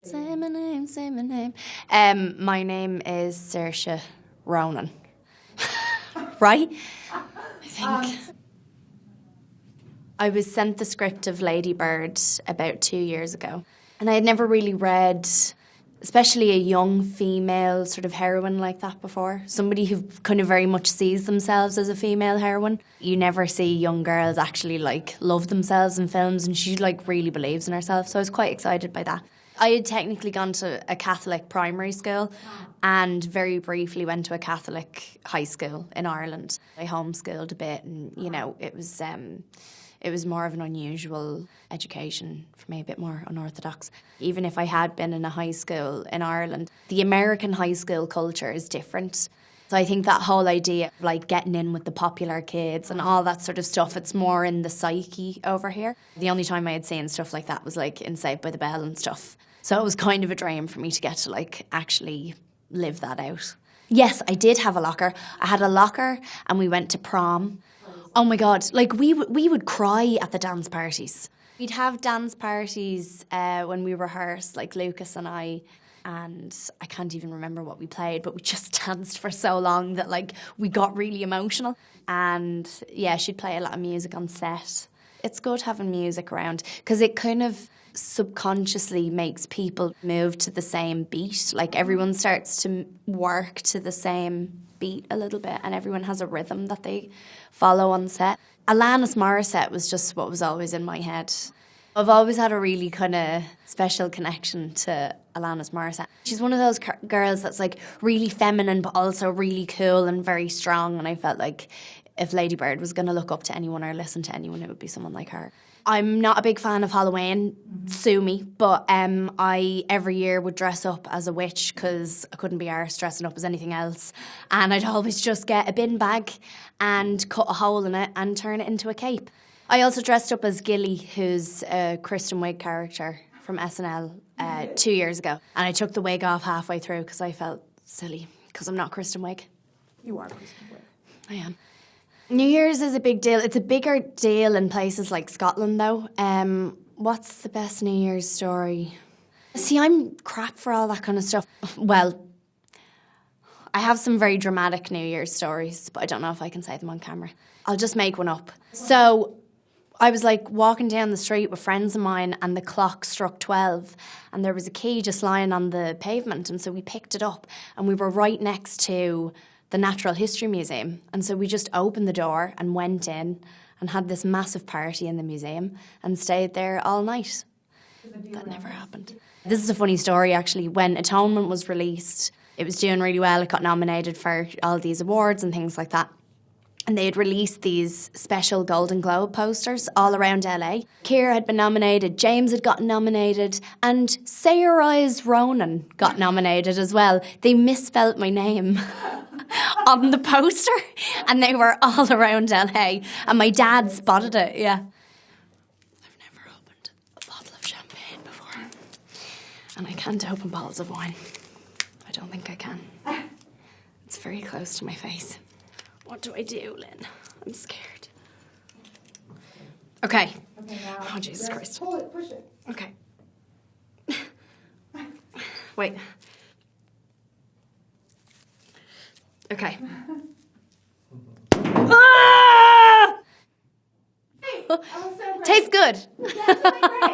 Say my name, say my name. My name is Saoirse Ronan. Right? I think. I was sent the script of Lady Bird about 2 years ago. And I had never really read, especially a young female sort of heroine like that before. Somebody who kind of very much sees themselves as a female heroine. You never see young girls actually like love themselves in films, and she like really believes in herself. So I was quite excited by that. I had technically gone to a Catholic primary school and very briefly went to a Catholic high school in Ireland. I homeschooled a bit, and you know, it was more of an unusual education for me, a bit more unorthodox. Even if I had been in a high school in Ireland, the American high school culture is different. So I think that whole idea of like getting in with the popular kids and all that sort of stuff, it's more in the psyche over here. The only time I had seen stuff like that was like in Saved by the Bell and stuff. So it was kind of a dream for me to get to like actually live that out. Yes, I did have a locker. I had a locker and we went to prom. Oh my God, like we would cry at the dance parties. We'd have dance parties when we rehearsed, like Lucas and I can't even remember what we played, but we just danced for so long that like we got really emotional. And yeah, she'd play a lot of music on set. It's good having music around because it kind of subconsciously makes people move to the same beat. Like everyone starts to work to the same beat a little bit, and everyone has a rhythm that they follow on set. Alanis Morissette was just what was always in my head. I've always had a really kind of special connection to Alanis Morissette. She's one of those girls that's like really feminine but also really cool and very strong, and I felt like if Lady Bird was going to look up to anyone or listen to anyone, it would be someone like her. I'm not a big fan of Halloween, sue me, but I every year would dress up as a witch because I couldn't be arsed dressing up as anything else. And I'd always just get a bin bag and cut a hole in it and turn it into a cape. I also dressed up as Gilly, who's a Kristen Wiig character from SNL 2 years ago. And I took the wig off halfway through because I felt silly because I'm not Kristen Wiig. You are Kristen Wiig. I am. New Year's is a big deal. It's a bigger deal in places like Scotland, though. What's the best New Year's story? See, I'm crap for all that kind of stuff. Well, I have some very dramatic New Year's stories, but I don't know if I can say them on camera. I'll just make one up. So I was like walking down the street with friends of mine and the clock struck 12 and there was a key just lying on the pavement, and so we picked it up and we were right next to the Natural History Museum, and so we just opened the door and went in and had this massive party in the museum and stayed there all night. That never happened. This is a funny story actually. When Atonement was released, it was doing really well. It got nominated for all these awards and things like that. And they had released these special Golden Globe posters all around LA. Keira had been nominated, James had gotten nominated, and Saoirse Ronan got nominated as well. They misspelt my name on the poster, and they were all around LA. And my dad spotted it, yeah. I've never opened a bottle of champagne before. And I can't open bottles of wine. I don't think I can. It's very close to my face. What do I do, Lynn? I'm scared. Okay. Now, Oh, Jesus Christ. Pull it, push it. Okay. Wait. Okay. Ah! I was so great. Tastes good. That's really great.